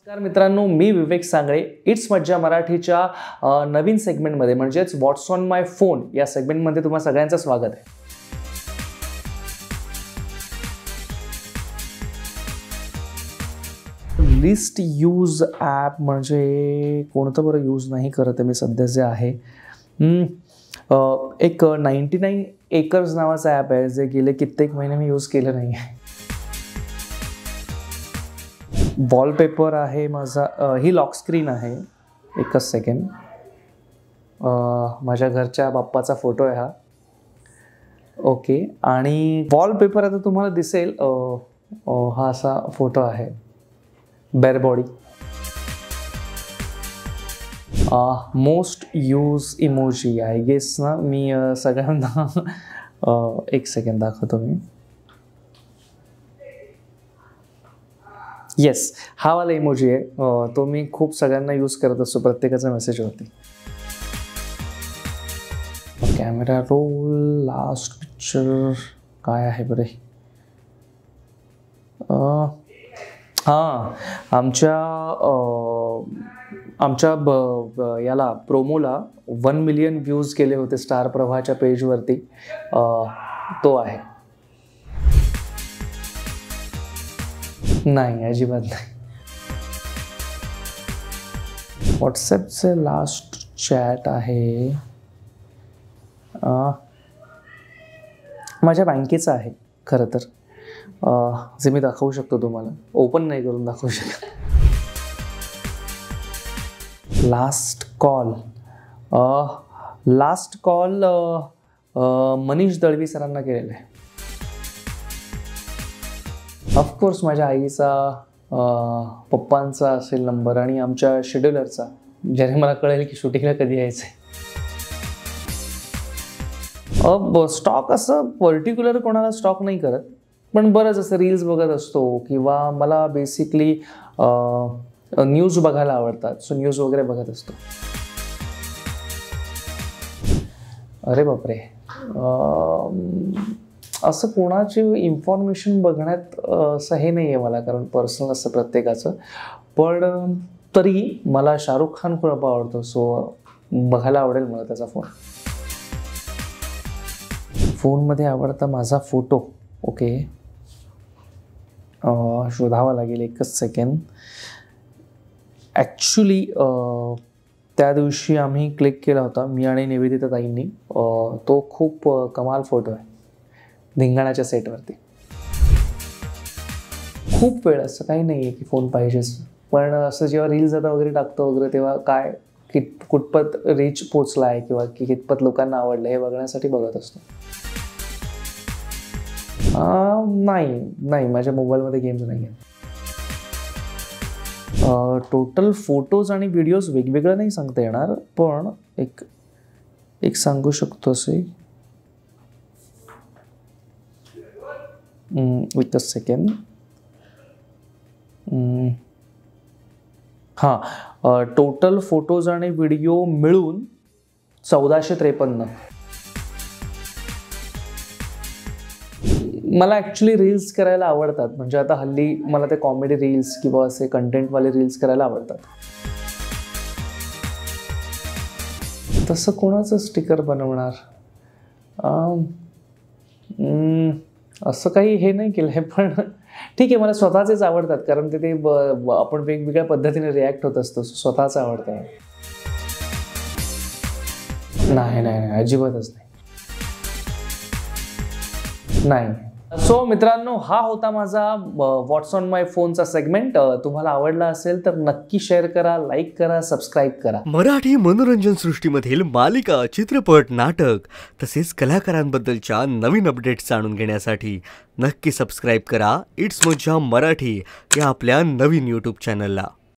नमस्कार मित्रांनो, मी विवेक सांगळे. इट्स मज्जा मराठीच्या नवीन सेगमेंटमध्ये म्हणजेच व्हॉट्स ऑन माय फोन या सेगमेंटमध्ये तुम्हा सगळ्यांचं स्वागत आहे. लिस्ट यूज ॲप म्हणजे कोणतं बरं यूज नाही करत आहे मी सध्या जे आहे. एक 99 एकर्स नावाचं ॲप आहे जे गेले कित्येक महिने मी यूज केलं नाही आहे. वॉलपेपर आहे माझा, ही लॉक स्क्रीन आहे. एकच सेकंड. माझ्या घरच्या बाप्पाचा फोटो आहे हा. ओके. आणि वॉलपेपर आता तुम्हाला दिसेल, हा असा फोटो आहे, bare body. Most use emoji I guess ना. मी सगळ्यांना एक सेकंड दाखवतो मी. येस, हा वाला इमोजी आहे. तो मी खूप सगळ्यांना यूज करत असतो प्रत्येकाचा मेसेजवरती. कॅमेरा रोल, लास्ट पिक्चर काय आहे बरे. हां, आमच्या याला प्रोमोला 1 मिलियन व्ह्यूज केले होते स्टार प्रवाहाच्या पेजवरती. तो आहे. नाही, अजिबात नाही. व्हॉट्सॲपचे लास्ट चॅट आहे, माझ्या बँकेचं आहे खरं तर, जे मी दाखवू शकतो तुम्हाला. ओपन नाही करून दाखवू शकत. लास्ट कॉल मनीष दळवी सरांना केलेला आहे. ऑफकोर्स माझ्या आईचा, पप्पांचा असेल नंबर आणि आमच्या शेड्युलरचा, ज्याने मला कळेल की शूटिंगला कधी यायचं आहे. स्टॉक असं पर्टिक्युलर कोणाला स्टॉक नाही करत, पण बरंच असं रील्स बघत असतो किंवा मला बेसिकली न्यूज बघायला आवडतात. सो न्यूज वगैरे बघत असतो. अरे बापरे, असं कोणाची इन्फॉर्मेशन बघण्यात असं हे नाही आहे मला, कारण पर्सनल असतं प्रत्येकाचं. पण तरी मला शाहरुख खान खूप आवडतो, सो बघायला आवडेल मला त्याचा फोन. फोनमध्ये आवडता माझा फोटो. ओके, शोधावा लागेल, एकच सेकंड. ॲक्च्युली त्या दिवशी आम्ही क्लिक केला होता, मी आणि निवेदिता ताईंनी. तो खूप कमाल फोटो आहे धिंगाणाच्या सेटवरती. खूप वेळ असं काही नाही आहे की फोन पाहिजेच, पण असं जेव्हा रील्स आता वगैरे टाकतो वगैरे तेव्हा काय कुठपत रीच पोचला आहे किंवा कितपत लोकांना आवडलं हे बघण्यासाठी बघत असतो. नाही, माझ्या मोबाईलमध्ये गेम्स नाही आहेत. टोटल फोटोज आणि व्हिडिओज वेगवेगळं नाही सांगता येणार, पण एक सांगू शकतो असे. एकच सेकंड. हां, टोटल फोटोज आणि व्हिडिओ मिळून 1453. मला ॲक्च्युली रील्स करायला आवडतात, म्हणजे आता हल्ली मला ते कॉमेडी रील्स किंवा असे कंटेंटवाले रील्स करायला आवडतात. तसं कोणाचं स्टिकर बनवणार असं काही हे नाही केलं आहे, पण ठीक आहे, मला स्वतःचेच आवडतात, कारण ते आपण वेगवेगळ्या पद्धतीने रिॲक्ट होत असतो. स्वतःच आवडतं. नाही, अजिबातच नाही. सो मित्रांनो, हा होता माझा व्हॉट्स ऑन माय फोनचा सेगमेंट. तुम्हाला आवडला असेल तर नक्की शेअर करा, लाईक करा, सबस्क्राईब करा. मराठी मनोरंजन सृष्टीमधील मालिका, चित्रपट, नाटक तसेच कलाकारांबद्दलच्या नवीन अपडेट्स जाणून घेण्यासाठी नक्की सबस्क्राईब करा इट्स मज्जा मराठी या आपल्या नवीन यूट्यूब चॅनलला.